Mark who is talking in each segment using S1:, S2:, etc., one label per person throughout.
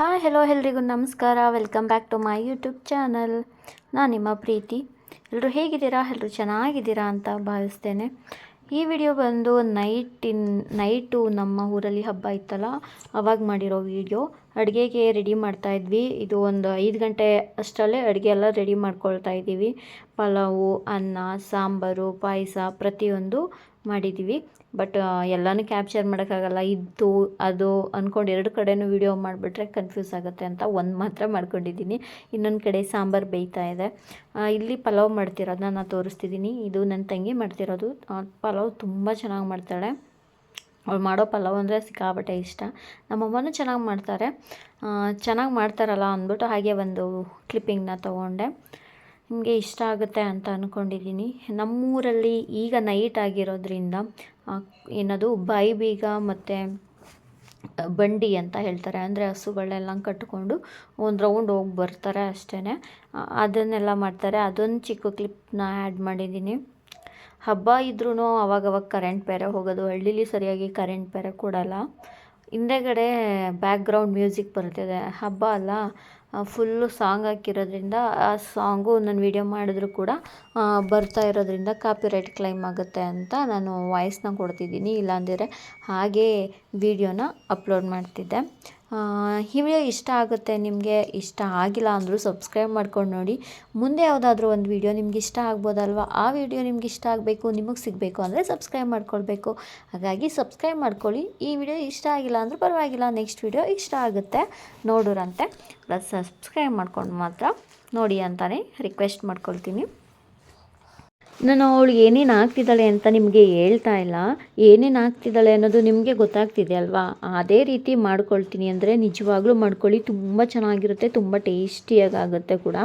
S1: Hi hello ಎಲ್ರಿಗೂ ನಮಸ್ಕಾರ. Welcome back to my YouTube channel. ನಾನು ನಿಮ್ಮ ಪ್ರೀತಿ. ಎಲ್ಲರೂ ಹೇಗಿದ್ದೀರಾ? ಎಲ್ಲರೂ ಚೆನ್ನಾಗಿದ್ದೀರಾ ಅಂತ ಭಾವಿಸ್ತೇನೆ. ಈ ವಿಡಿಯೋ ಬಂದು ನೈಟು ನಮ್ಮ ಊರಲ್ಲಿ ಹಬ್ಬ ಇತ್ತಲ್ಲ, ಅವಾಗ ಮಾಡಿರೋ ವಿಡಿಯೋ. ಅಡುಗೆಗೆ ರೆಡಿ ಮಾಡ್ತಾಯಿದ್ವಿ. ಇದು ಒಂದು 5 ಗಂಟೆ ಅಷ್ಟರಲ್ಲೇ ಅಡುಗೆ ಎಲ್ಲ ರೆಡಿ ಮಾಡ್ಕೊಳ್ತಾ ಇದ್ದೀವಿ. ಪಲಾವು, ಅನ್ನ, ಸಾಂಬಾರು, ಪಾಯಸ ಪ್ರತಿಯೊಂದು ಮಾಡಿದ್ದೀವಿ. ಬಟ್ ಎಲ್ಲನೂ ಕ್ಯಾಪ್ಚರ್ ಮಾಡೋಕ್ಕಾಗಲ್ಲ. ಇದು ಅದು ಅಂದ್ಕೊಂಡು 2 ಕಡೆನೂ ವಿಡಿಯೋ ಮಾಡಿಬಿಟ್ರೆ ಕನ್ಫ್ಯೂಸ್ ಆಗುತ್ತೆ ಅಂತ ಒಂದು ಮಾತ್ರ ಮಾಡ್ಕೊಂಡಿದ್ದೀನಿ. ಇನ್ನೊಂದು ಕಡೆ ಸಾಂಬಾರು ಬೇಯ್ತಾ ಇದೆ. ಇಲ್ಲಿ ಪಲಾವ್ ಮಾಡ್ತಿರೋದನ್ನ ನಾನು ತೋರಿಸ್ತಿದ್ದೀನಿ. ಇದು ನನ್ನ ತಂಗಿ ಮಾಡ್ತಿರೋದು. ಪಲಾವ್ ತುಂಬ ಚೆನ್ನಾಗಿ ಮಾಡ್ತಾಳೆ. ಅವಳು ಮಾಡೋ ಪಲಾವ್ ಅಂದರೆ ಸಿಕ್ಕಾಪಟ್ಟೆ ಇಷ್ಟ. ನಮ್ಮಮ್ಮನೂ ಚೆನ್ನಾಗಿ ಮಾಡ್ತಾರೆ. ಚೆನ್ನಾಗಿ ಮಾಡ್ತಾರಲ್ಲ ಅಂದ್ಬಿಟ್ಟು ಹಾಗೆ ಒಂದು ಕ್ಲಿಪ್ಪಿಂಗ್ನ ತೊಗೊಂಡೆ. ನಿಮಗೆ ಇಷ್ಟ ಆಗುತ್ತೆ ಅಂತ ಅಂದ್ಕೊಂಡಿದ್ದೀನಿ. ನಮ್ಮೂರಲ್ಲಿ ಈಗ ನೈಟ್ ಆಗಿರೋದ್ರಿಂದ ಏನದು ಬಾಯಿ ಬೀಗ ಮತ್ತು ಬಂಡಿ ಅಂತ ಹೇಳ್ತಾರೆ. ಅಂದರೆ ಹಸುಗಳನ್ನೆಲ್ಲ ಕಟ್ಟಿಕೊಂಡು ಒಂದು ರೌಂಡ್ ಹೋಗಿ ಬರ್ತಾರೆ ಅಷ್ಟೇ. ಅದನ್ನೆಲ್ಲ ಮಾಡ್ತಾರೆ. ಅದೊಂದು ಚಿಕ್ಕ ಕ್ಲಿಪ್ನ ಆ್ಯಡ್ ಮಾಡಿದ್ದೀನಿ. ಹಬ್ಬ ಇದ್ರೂ ಅವಾಗವಾಗ ಕರೆಂಟ್ ಬೇರೆ ಹೋಗೋದು. ಹಳ್ಳೀಲಿ ಸರಿಯಾಗಿ ಕರೆಂಟ್ ಬೇರೆ ಕೊಡಲ್ಲ. ಹಿಂದೆಗಡೆ ಬ್ಯಾಕ್ಗ್ರೌಂಡ್ ಮ್ಯೂಸಿಕ್ ಬರ್ತಿದೆ. ಹಬ್ಬ ಅಲ್ಲ, ಫುಲ್ಲು ಸಾಂಗ್ ಹಾಕಿರೋದ್ರಿಂದ ಆ ಸಾಂಗು ನಾನು ವೀಡಿಯೋ ಮಾಡಿದ್ರು ಕೂಡ ಬರ್ತಾ ಇರೋದ್ರಿಂದ ಕಾಪಿರೈಟ್ ಕ್ಲೈಮ್ ಆಗುತ್ತೆ ಅಂತ ನಾನು ವಾಯ್ಸ್ನ ಕೊಡ್ತಿದ್ದೀನಿ. ಇಲ್ಲಾಂದರೆ ಹಾಗೇ ವೀಡಿಯೋನ ಅಪ್ಲೋಡ್ ಮಾಡ್ತಿದ್ದೆ. ಈ ವಿಡಿಯೋ ಇಷ್ಟ ಆಗುತ್ತೆ. ನಿಮಗೆ ಇಷ್ಟ ಆಗಿಲ್ಲ ಅಂದರೂ ಸಬ್ಸ್ಕ್ರೈಬ್ ಮಾಡ್ಕೊಂಡು ನೋಡಿ. ಮುಂದೆ ಯಾವುದಾದ್ರೂ ಒಂದು ವಿಡಿಯೋ ನಿಮ್ಗೆ ಇಷ್ಟ ಆಗ್ಬೋದಲ್ವ? ಆ ವಿಡಿಯೋ ನಿಮ್ಗೆ ಇಷ್ಟ ಆಗಬೇಕು, ನಿಮಗೆ ಸಿಗಬೇಕು ಅಂದರೆ ಸಬ್ಸ್ಕ್ರೈಬ್ ಮಾಡ್ಕೊಳ್ಬೇಕು. ಹಾಗಾಗಿ ಸಬ್ಸ್ಕ್ರೈಬ್ ಮಾಡ್ಕೊಳ್ಳಿ. ಈ ವಿಡಿಯೋ ಇಷ್ಟ ಆಗಿಲ್ಲ ಅಂದರೂ ಪರವಾಗಿಲ್ಲ, ನೆಕ್ಸ್ಟ್ ವಿಡಿಯೋ ಇಷ್ಟ ಆಗುತ್ತೆ ನೋಡೋರಂತೆ. ಪ್ಲಸ್ ಸಬ್ಸ್ಕ್ರೈಬ್ ಮಾಡ್ಕೊಂಡು ಮಾತ್ರ ನೋಡಿ ಅಂತಲೇ ರಿಕ್ವೆಸ್ಟ್ ಮಾಡ್ಕೊಳ್ತೀನಿ. ನಾನು ಅವಳಿಗೆ ಏನೇನು ಆಗ್ತಿದ್ದಾಳೆ ಅಂತ ನಿಮಗೆ ಹೇಳ್ತಾ ಇಲ್ಲ. ಏನೇನು ಆಗ್ತಿದ್ದಾಳೆ ಅನ್ನೋದು ನಿಮಗೆ ಗೊತ್ತಾಗ್ತಿದೆ ಅಲ್ವಾ? ಅದೇ ರೀತಿ ಮಾಡ್ಕೊಳ್ತೀನಿ. ಅಂದರೆ ನಿಜವಾಗ್ಲೂ ಮಾಡ್ಕೊಳ್ಳಿ, ತುಂಬ ಚೆನ್ನಾಗಿರುತ್ತೆ, ತುಂಬ ಟೇಸ್ಟಿಯಾಗುತ್ತೆ ಕೂಡ.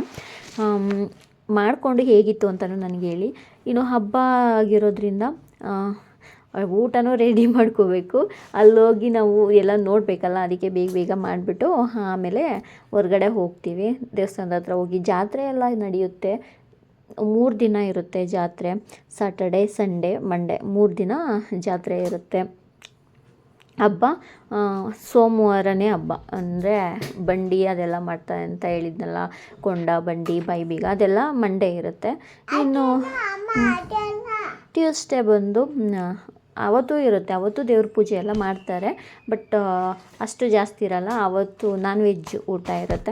S1: ಮಾಡಿಕೊಂಡು ಹೇಗಿತ್ತು ಅಂತಲೂ ನನಗೆ ಹೇಳಿ. ಇನ್ನು ಹಬ್ಬ ಆಗಿರೋದ್ರಿಂದ ಊಟನೂ ರೆಡಿ ಮಾಡ್ಕೋಬೇಕು. ಅಲ್ಲೋಗಿ ನಾವು ಎಲ್ಲ ನೋಡಬೇಕಲ್ಲ, ಅದಕ್ಕೆ ಬೇಗ ಬೇಗ ಮಾಡಿಬಿಟ್ಟು ಆಮೇಲೆ ಹೊರ್ಗಡೆ ಹೋಗ್ತೀವಿ. ದೇವಸ್ಥಾನದ ಹತ್ರ ಹೋಗಿ ಜಾತ್ರೆ ಎಲ್ಲ ನಡೆಯುತ್ತೆ. 3 ದಿನ ಇರುತ್ತೆ ಜಾತ್ರೆ. ಸ್ಯಾಟರ್ಡೆ, ಸಂಡೇ, ಮಂಡೇ 3 ದಿನ ಜಾತ್ರೆ ಇರುತ್ತೆ. ಹಬ್ಬ ಸೋಮವಾರನೇ ಹಬ್ಬ. ಅಂದರೆ ಬಂಡಿ ಅದೆಲ್ಲ ಮಾಡ್ತಾರೆ ಅಂತ ಹೇಳಿದ್ನಲ್ಲ, ಕೊಂಡ, ಬಂಡಿ, ಬಾಯಿಬೀಗ ಅದೆಲ್ಲ ಮಂಡೇ ಇರುತ್ತೆ. ಇನ್ನು ಟ್ಯೂಸ್ಡೇ ಬಂದು ಅವತ್ತು ಇರುತ್ತೆ. ಅವತ್ತು ದೇವ್ರ ಪೂಜೆ ಎಲ್ಲ ಮಾಡ್ತಾರೆ. ಬಟ್ ಅಷ್ಟು ಜಾಸ್ತಿ ಇರಲ್ಲ. ಅವತ್ತು ನಾನ್ ವೆಜ್ ಊಟ ಇರುತ್ತೆ.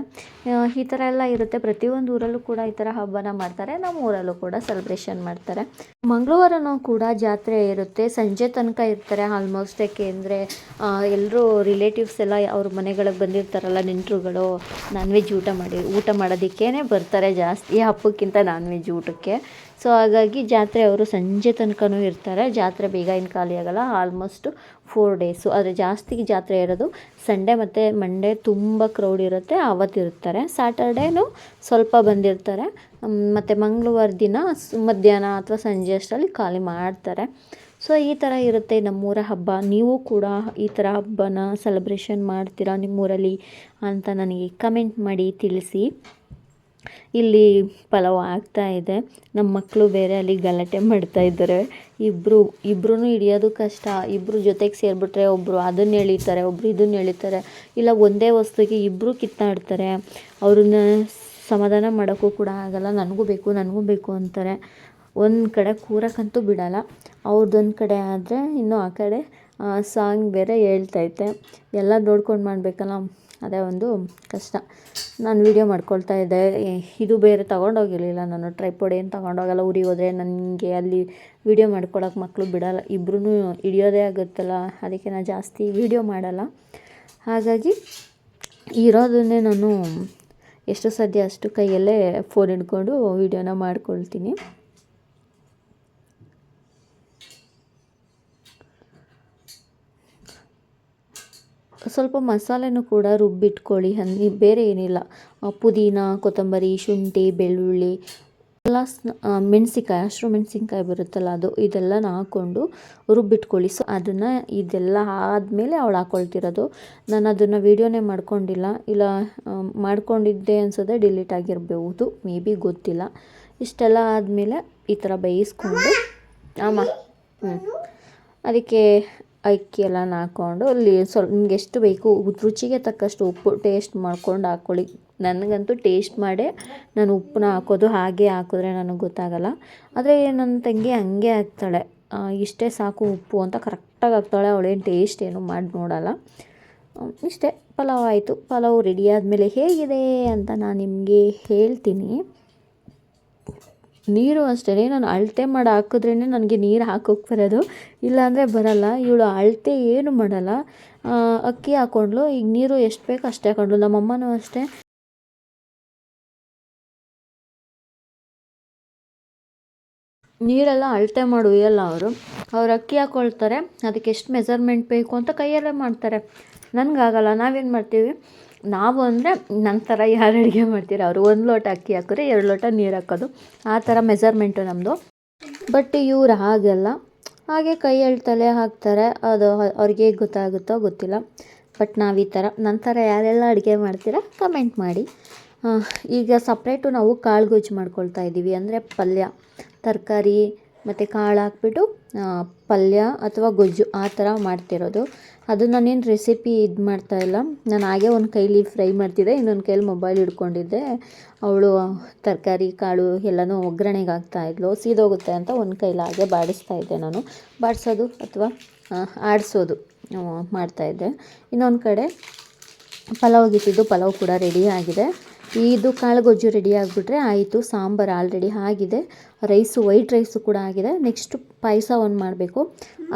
S1: ಈ ಥರ ಎಲ್ಲ ಇರುತ್ತೆ. ಪ್ರತಿಯೊಂದು ಊರಲ್ಲೂ ಕೂಡ ಈ ಥರ ಹಬ್ಬನ ಮಾಡ್ತಾರೆ. ನಮ್ಮ ಊರಲ್ಲೂ ಕೂಡ ಸೆಲೆಬ್ರೇಷನ್ ಮಾಡ್ತಾರೆ. ಮಂಗಳವಾರನೂ ಕೂಡ ಜಾತ್ರೆ ಇರುತ್ತೆ. ಸಂಜೆ ತನಕ ಇರ್ತಾರೆ ಆಲ್ಮೋಸ್ಟ್. ಯಾಕೆಂದರೆ ಎಲ್ಲರೂ ರಿಲೇಟಿವ್ಸ್ ಎಲ್ಲ ಅವ್ರ ಮನೆಗಳಿಗೆ ಬಂದಿರ್ತಾರಲ್ಲ, ನೆಂಟರುಗಳು ನಾನ್ ವೆಜ್ ಊಟ ಮಾಡೋದಕ್ಕೇ ಬರ್ತಾರೆ ಜಾಸ್ತಿ, ಹಬ್ಬಕ್ಕಿಂತ ನಾನ್ ವೆಜ್ ಊಟಕ್ಕೆ. ಸೊ ಹಾಗಾಗಿ ಜಾತ್ರೆ ಅವರು ಸಂಜೆ ತನಕನೂ ಇರ್ತಾರೆ. ಜಾತ್ರೆ ಬೇಗ ಏನು ಖಾಲಿ ಆಗೋಲ್ಲ. Almost 4 days. ಆದರೆ ಜಾಸ್ತಿ ಜಾತ್ರೆ ಇರೋದು ಸಂಡೇ ಮತ್ತು ಮಂಡೇ ತುಂಬ ಕ್ರೌಡ್ ಇರುತ್ತೆ, ಆವತ್ತಿರ್ತಾರೆ. ಸ್ಯಾಟರ್ಡೇನೂ ಸ್ವಲ್ಪ ಬಂದಿರ್ತಾರೆ. ಮತ್ತು ಮಂಗಳವಾರ ದಿನ ಮಧ್ಯಾಹ್ನ ಅಥವಾ ಸಂಜೆ ಅಷ್ಟರಲ್ಲಿ ಖಾಲಿ ಮಾಡ್ತಾರೆ. ಸೊ ಈ ಥರ ಇರುತ್ತೆ ನಮ್ಮೂರ ಹಬ್ಬ. ನೀವು ಕೂಡ ಈ ಥರ ಹಬ್ಬನ ಸೆಲೆಬ್ರೇಷನ್ ಮಾಡ್ತೀರಾ ನಿಮ್ಮೂರಲ್ಲಿ ಅಂತ ನನಗೆ ಕಮೆಂಟ್ ಮಾಡಿ ತಿಳಿಸಿ. ಇಲ್ಲಿ ಪಲಾವ್ ಆಗ್ತಾ ಇದೆ. ನಮ್ಮ ಮಕ್ಕಳು ಬೇರೆ ಅಲ್ಲಿ ಗಲಾಟೆ ಮಾಡ್ತಾ ಇದ್ದಾರೆ. ಇಬ್ಬರೂ ಹಿಡಿಯೋದು ಕಷ್ಟ. ಇಬ್ಬರು ಜೊತೆಗೆ ಸೇರಿಬಿಟ್ರೆ ಒಬ್ಬರು ಅದನ್ನು ಎಳಿತಾರೆ, ಒಬ್ಬರು ಇದನ್ನು ಎಳಿತಾರೆ. ಇಲ್ಲ ಒಂದೇ ವಸ್ತುಗೆ ಇಬ್ಬರು ಕಿತ್ತಾಡ್ತಾರೆ. ಅವ್ರನ್ನ ಸಮಾಧಾನ ಮಾಡೋಕ್ಕೂ ಕೂಡ ಆಗಲ್ಲ. ನನಗೂ ಬೇಕು ಅಂತಾರೆ. ಒಂದು ಕಡೆ ಕೂರಕ್ಕಂತೂ ಬಿಡಲ್ಲ. ಅವ್ರದ್ದೊಂದು ಕಡೆ ಆದರೆ ಇನ್ನೂ ಆ ಕಡೆ ಸಾಂಗ್ ಬೇರೆ ಹೇಳ್ತೈತೆ. ಎಲ್ಲ ನೋಡ್ಕೊಂಡು ಮಾಡಬೇಕಲ್ಲ, ಅದೇ ಒಂದು ಕಷ್ಟ. ನಾನು ವೀಡಿಯೋ ಮಾಡ್ಕೊಳ್ತಾ ಇದ್ದೆ. ಇದು ಬೇರೆ ತೊಗೊಂಡೋಗಿರಲಿಲ್ಲ ನಾನು. ಟ್ರೈಪಾಡ್ ಏನು ತೊಗೊಂಡೋಗಲ್ಲ. ಊರಿಗೆ ಹೋದರೆ ನನಗೆ ಅಲ್ಲಿ ವೀಡಿಯೋ ಮಾಡ್ಕೊಳಕ್ಕೆ ಮಕ್ಕಳು ಬಿಡಲ್ಲ. ಇಬ್ಬರೂ ಹಿಡಿಯೋದೇ ಆಗುತ್ತಲ್ಲ, ಅದಕ್ಕೆ ನಾನು ಜಾಸ್ತಿ ವೀಡಿಯೋ ಮಾಡಲ್ಲ. ಹಾಗಾಗಿ ಇರೋದನ್ನೇ ನಾನು ಎಷ್ಟು ಸಾಧ್ಯ ಅಷ್ಟು ಕೈಯಲ್ಲೇ ಫೋನ್ ಹಿಡ್ಕೊಂಡು ವೀಡಿಯೋನ ಮಾಡ್ಕೊಳ್ತೀನಿ. ಸ್ವಲ್ಪ ಮಸಾಲೆನೂ ಕೂಡ ರುಬ್ಬಿಟ್ಕೊಳ್ಳಿ. ಬೇರೆ ಏನಿಲ್ಲ, ಪುದೀನ, ಕೊತ್ತಂಬರಿ, ಶುಂಠಿ, ಬೆಳ್ಳುಳ್ಳಿ ಎಲ್ಲ, ಮೆಣಸಿನ್ಕಾಯಿ, ಹಸಿರು ಮೆಣಸಿನ್ಕಾಯಿ ಬರುತ್ತಲ್ಲ ಅದು, ಇದೆಲ್ಲನ ಹಾಕ್ಕೊಂಡು ರುಬ್ಬಿಟ್ಕೊಳ್ಳಿ. ಸೊ ಅದನ್ನು ಇದೆಲ್ಲ ಆದಮೇಲೆ ಅವಳು ಹಾಕ್ಕೊಳ್ತಿರೋದು. ನಾನು ಅದನ್ನು ವೀಡಿಯೋನೇ ಮಾಡ್ಕೊಂಡಿಲ್ಲ. ಇಲ್ಲ ಮಾಡ್ಕೊಂಡಿದ್ದೆ ಅನ್ಸೋದೆ, ಡಿಲೀಟ್ ಆಗಿರಬಹುದು, ಮೇ ಬಿ ಗೊತ್ತಿಲ್ಲ. ಇಷ್ಟೆಲ್ಲ ಆದಮೇಲೆ ಈ ಥರ ಬೇಯಿಸ್ಕೊಂಡು ಅದಕ್ಕೆ ಅಕ್ಕಿ ಎಲ್ಲ ಹಾಕ್ಕೊಂಡು ಅಲ್ಲಿ ಸ್ವಲ್ಪ ನಿಮ್ಗೆ ಎಷ್ಟು ಬೇಕು ರುಚಿಗೆ ತಕ್ಕಷ್ಟು ಉಪ್ಪು ಟೇಸ್ಟ್ ಮಾಡ್ಕೊಂಡು ಹಾಕ್ಕೊಳ್ಳಿ. ನನಗಂತೂ ಟೇಸ್ಟ್ ಮಾಡೇ ನಾನು ಉಪ್ಪನ್ನ ಹಾಕೋದು, ಹಾಗೆ ಹಾಕಿದ್ರೆ ನನಗೆ ಗೊತ್ತಾಗಲ್ಲ. ಆದರೆ ನನ್ನ ತಂಗಿ ಹಂಗೆ ಹಾಕ್ತಾಳೆ, ಇಷ್ಟೇ ಸಾಕು ಉಪ್ಪು ಅಂತ ಕರೆಕ್ಟಾಗಿ ಹಾಕ್ತಾಳೆ. ಅವಳೇನು ಟೇಸ್ಟ್ ಏನು ಮಾಡಿ ನೋಡಲ್ಲ. ಇಷ್ಟೇ, ಪಲಾವ್ ಆಯಿತು. ಪಲಾವ್ ರೆಡಿ ಆದಮೇಲೆ ಹೇಗಿದೆ ಅಂತ ನಾನು ನಿಮಗೆ ಹೇಳ್ತೀನಿ. ನೀರು ಅಷ್ಟೇ, ನಾನು ಅಳತೆ ಮಾಡಿ ಹಾಕಿದ್ರೇ ನನಗೆ ನೀರು ಹಾಕೋಕ್ಕೆ ಬರೋದು, ಇಲ್ಲಾಂದರೆ ಬರಲ್ಲ. ಇವಳು ಅಳತೆ ಏನು ಮಾಡಲ್ಲ, ಅಕ್ಕಿ ಹಾಕ್ಕೊಂಡ್ಳು, ಈಗ ನೀರು ಎಷ್ಟು ಬೇಕು ಅಷ್ಟೇ ಹಾಕೊಂಡ್ಳು. ನಮ್ಮಮ್ಮನೂ ಅಷ್ಟೇ ನೀರೆಲ್ಲ ಅಳತೆ ಮಾಡಿ ಒಯ್ಯಲ್ಲ ಅವ್ರು ಅಕ್ಕಿ ಹಾಕ್ಕೊಳ್ತಾರೆ, ಅದಕ್ಕೆ ಎಷ್ಟು ಮೆಜರ್ಮೆಂಟ್ ಬೇಕು ಅಂತ ಕೈಯಲ್ಲೇ ಮಾಡ್ತಾರೆ. ನನಗಾಗಲ್ಲ. ನಾವೇನು ಮಾಡ್ತೀವಿ, ನಾವು ಅಂದರೆ ನನ್ನ ಥರ ಯಾರು ಅಡುಗೆ ಮಾಡ್ತೀರಿ, ಅವರು 1 ಲೋಟ ಅಕ್ಕಿ ಹಾಕಿದ್ರೆ 2 ಲೋಟ ನೀರು ಹಾಕೋದು, ಆ ಥರ ಮೆಜರ್ಮೆಂಟು ನಮ್ಮದು. ಬಟ್ ಇವ್ರು ಹಾಗೆಲ್ಲ, ಹಾಗೆ ಕೈ ಎಳ್ತಲೇ ಹಾಕ್ತಾರೆ. ಅದು ಅವ್ರಿಗೆ ಗೊತ್ತಾಗುತ್ತೋ ಗೊತ್ತಿಲ್ಲ. ಬಟ್ ನಾವು ಈ ಥರ, ನನ್ನ ಥರ ಯಾರೆಲ್ಲ ಅಡುಗೆ ಮಾಡ್ತೀರಾ ಕಮೆಂಟ್ ಮಾಡಿ. ಈಗ ಸಪ್ರೇಟು ನಾವು ಕಾಳು ಗೊಜ್ಜು ಮಾಡ್ಕೊಳ್ತಾ ಇದ್ದೀವಿ. ಅಂದರೆ ಪಲ್ಯ, ತರಕಾರಿ ಮತ್ತು ಕಾಳು ಹಾಕ್ಬಿಟ್ಟು ಪಲ್ಯ ಅಥವಾ ಗೊಜ್ಜು ಆ ಥರ ಮಾಡ್ತಿರೋದು. ಅದು ನಾನೇನು ರೆಸಿಪಿ ಇದು ಮಾಡ್ತಾಯಿಲ್ಲ, ನಾನು ಹಾಗೆ ಒಂದು ಕೈಲಿ ಫ್ರೈ ಮಾಡ್ತಿದ್ದೆ, ಇನ್ನೊಂದು ಕೈಲಿ ಮೊಬೈಲ್ ಹಿಡ್ಕೊಂಡಿದ್ದೆ. ಅವಳು ತರಕಾರಿ ಕಾಳು ಎಲ್ಲನೂ ಒಗ್ಗರಣೆಗೆ ಹಾಕ್ತಾಯಿದ್ಲು, ಸೀದೋಗುತ್ತೆ ಅಂತ ಒಂದು ಕೈಲಿ ಹಾಗೆ ಬಾಡಿಸ್ತಾಯಿದ್ದೆ ನಾನು. ಬಾಡಿಸೋದು ಅಥವಾ ಆಡಿಸೋದು ಮಾಡ್ತಾಯಿದ್ದೆ. ಇನ್ನೊಂದು ಕಡೆ ಪಲಾವ್ಗಿಟ್ಟಿದ್ದು ಪಲಾವ್ ಕೂಡ ರೆಡಿ ಆಗಿದೆ. ಇದು ಕಾಳು ಗೊಜ್ಜು ರೆಡಿ ಆಗಿಬಿಟ್ರೆ ಆಯಿತು. ಸಾಂಬಾರು ಆಲ್ರೆಡಿ ಆಗಿದೆ, ರೈಸು ವೈಟ್ ರೈಸು ಕೂಡ ಆಗಿದೆ. ನೆಕ್ಸ್ಟು ಪಾಯಸ ಒಂದು ಮಾಡಬೇಕು,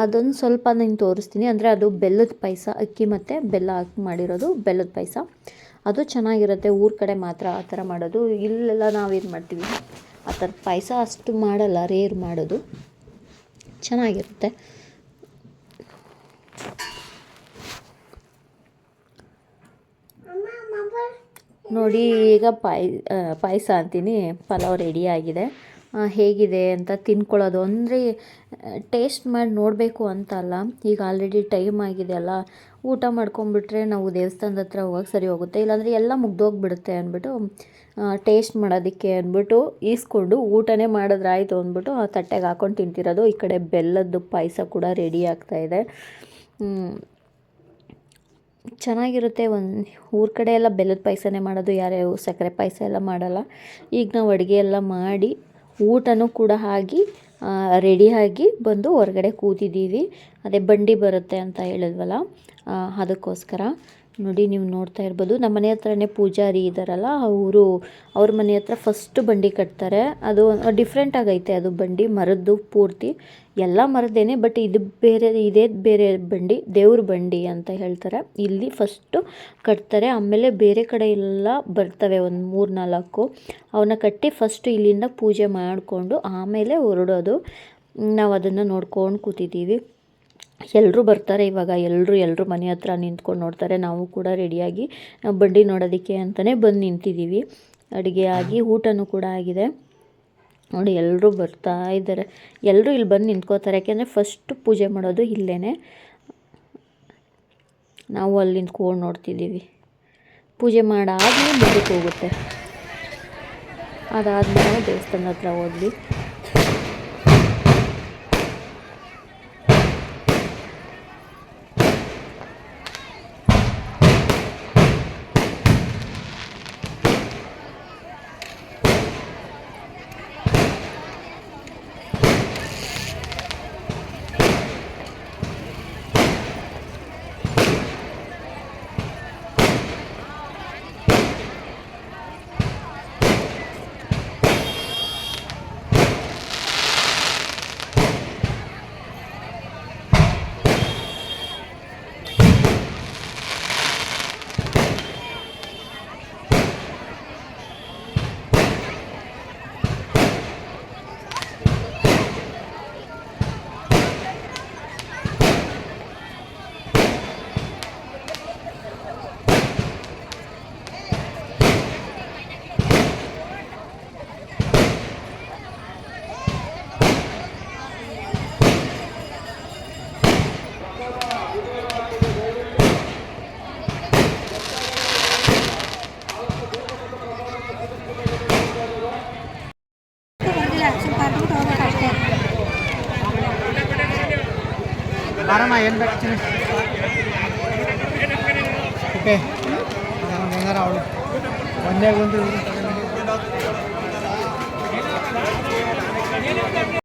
S1: ಅದೊಂದು ಸ್ವಲ್ಪ ನಾನು ತೋರಿಸ್ತೀನಿ. ಅಂದರೆ ಅದು ಬೆಲ್ಲದ ಪಾಯಸ, ಅಕ್ಕಿ ಮತ್ತು ಬೆಲ್ಲ ಹಾಕಿ ಮಾಡಿರೋದು ಬೆಲ್ಲದ ಪಾಯಸ. ಅದು ಚೆನ್ನಾಗಿರುತ್ತೆ. ಊರ ಕಡೆ ಮಾತ್ರ ಆ ಥರ ಮಾಡೋದು, ಇಲ್ಲೆಲ್ಲ ನಾವೇನು ಮಾಡ್ತೀವಿ ಆ ಥರ ಪಾಯಸ ಅಷ್ಟು ಮಾಡಲ್ಲ, ರೇರ್ ಮಾಡೋದು. ಚೆನ್ನಾಗಿರುತ್ತೆ. ನೋಡಿ, ಈಗ ಪಾಯಸ ಅಂತೀನಿ, ಪಲಾವ್ ರೆಡಿ ಆಗಿದೆ. ಹೇಗಿದೆ ಅಂತ ತಿನ್ಕೊಳ್ಳೋದು, ಅಂದರೆ ಟೇಸ್ಟ್ ಮಾಡಿ ನೋಡಬೇಕು ಅಂತ ಅಲ್ಲ. ಈಗ ಆಲ್ರೆಡಿ ಟೈಮ್ ಆಗಿದೆ ಅಲ್ಲ, ಊಟ ಮಾಡ್ಕೊಂಬಿಟ್ರೆ ನಾವು ದೇವಸ್ಥಾನದ ಹತ್ರ ಹೋಗೋಕೆ ಸರಿ ಹೋಗುತ್ತೆ, ಇಲ್ಲಾಂದರೆ ಎಲ್ಲ ಮುಗ್ದೋಗ್ಬಿಡುತ್ತೆ ಅಂದ್ಬಿಟ್ಟು ಟೇಸ್ಟ್ ಮಾಡೋದಕ್ಕೆ ಅಂದ್ಬಿಟ್ಟು ಈಸ್ಕೊಂಡು ಊಟನೇ ಮಾಡಿದ್ರಾಯ್ತು ಅಂದ್ಬಿಟ್ಟು ಆ ತಟ್ಟೆಗೆ ಹಾಕ್ಕೊಂಡು ತಿಂತಿರೋದು. ಈ ಕಡೆ ಬೆಲ್ಲದ್ದು ಪಾಯಸ ಕೂಡ ರೆಡಿ ಆಗ್ತಾಯಿದೆ. ಚೆನ್ನಾಗಿರುತ್ತೆ. ಊರ ಕಡೆ ಎಲ್ಲ ಬೆಲ್ಲದ ಪಾಯಸನೇ ಮಾಡೋದು, ಯಾರ್ಯಾರು ಸಕ್ಕರೆ ಪಾಯಸ ಎಲ್ಲ ಮಾಡಲ್ಲ. ಈಗ ನಾವು ಅಡುಗೆ ಎಲ್ಲ ಮಾಡಿ ಊಟನೂ ಕೂಡ ಆಗಿ ರೆಡಿಯಾಗಿ ಬಂದು ಹೊರಗಡೆ ಕೂತಿದ್ದೀವಿ. ಅದೇ ಬಂಡಿ ಬರುತ್ತೆ ಅಂತ ಹೇಳಿದ್ವಲ್ಲ, ಅದಕ್ಕೋಸ್ಕರ. ನೋಡಿ, ನೀವು ನೋಡ್ತಾ ಇರ್ಬೋದು, ನಮ್ಮ ಮನೆ ಹತ್ರನೇ ಪೂಜಾರಿ ಇದ್ದಾರಲ್ಲ, ಅವ್ರ ಮನೆ ಹತ್ರ ಫಸ್ಟ್ ಬಂಡಿ ಕಟ್ತಾರೆ. ಅದು ಡಿಫ್ರೆಂಟ್ ಆಗೈತೆ, ಅದು ಬಂಡಿ ಮರದ್ದು ಪೂರ್ತಿ, ಎಲ್ಲ ಮರದ್ದೇನೆ. ಬಟ್ ಇದು ಇದೇ ಬೇರೆ ಬಂಡಿ, ದೇವ್ರ ಬಂಡಿ ಅಂತ ಹೇಳ್ತಾರೆ. ಇಲ್ಲಿ ಫಸ್ಟು ಕಟ್ತಾರೆ, ಆಮೇಲೆ ಬೇರೆ ಕಡೆ ಎಲ್ಲ ಬರ್ತವೆ ಒಂದು 3-4. ಅವನ್ನ ಕಟ್ಟಿ ಫಸ್ಟು ಇಲ್ಲಿಂದ ಪೂಜೆ ಮಾಡಿಕೊಂಡು ಆಮೇಲೆ ಹೊರಡೋದು. ನಾವು ಅದನ್ನು ನೋಡ್ಕೊಂಡು ಕೂತಿದ್ದೀವಿ. ಎಲ್ಲರೂ ಬರ್ತಾರೆ ಇವಾಗ, ಎಲ್ಲರೂ ಮನೆ ಹತ್ರ ನಿಂತ್ಕೊಂಡು ನೋಡ್ತಾರೆ. ನಾವು ಕೂಡ ರೆಡಿಯಾಗಿ ಬಂಡಿ ನೋಡೋದಕ್ಕೆ ಅಂತಲೇ ಬಂದು ನಿಂತಿದ್ದೀವಿ. ಅಡುಗೆ ಆಗಿ ಊಟನೂ ಕೂಡ ಆಗಿದೆ. ನೋಡಿ, ಎಲ್ಲರೂ ಬರ್ತಾ ಇದ್ದಾರೆ. ಎಲ್ಲರೂ ಇಲ್ಲಿ ಬಂದು ನಿಂತ್ಕೋತಾರೆ, ಯಾಕೆಂದರೆ ಫಸ್ಟು ಪೂಜೆ ಮಾಡೋದು ಇಲ್ಲೇ. ನಾವು ಅಲ್ಲಿ ನಿಂತ್ಕೊಂಡು ನೋಡ್ತಿದ್ದೀವಿ. ಪೂಜೆ ಮಾಡಾದ್ಮೇಲೆ ಮುಂದಕ್ಕೆ ಹೋಗುತ್ತೆ. ಅದಾದಮೇಲೆ ದೇವಸ್ಥಾನದ ಹತ್ರ ಹೋದ್ವಿ.
S2: ಏನು ಬೇಕು ಚಿನ್ನ ಓಕೆ ಹೆಂಗಾರ ಅವಳು ಒಂದೇ ಒಂದು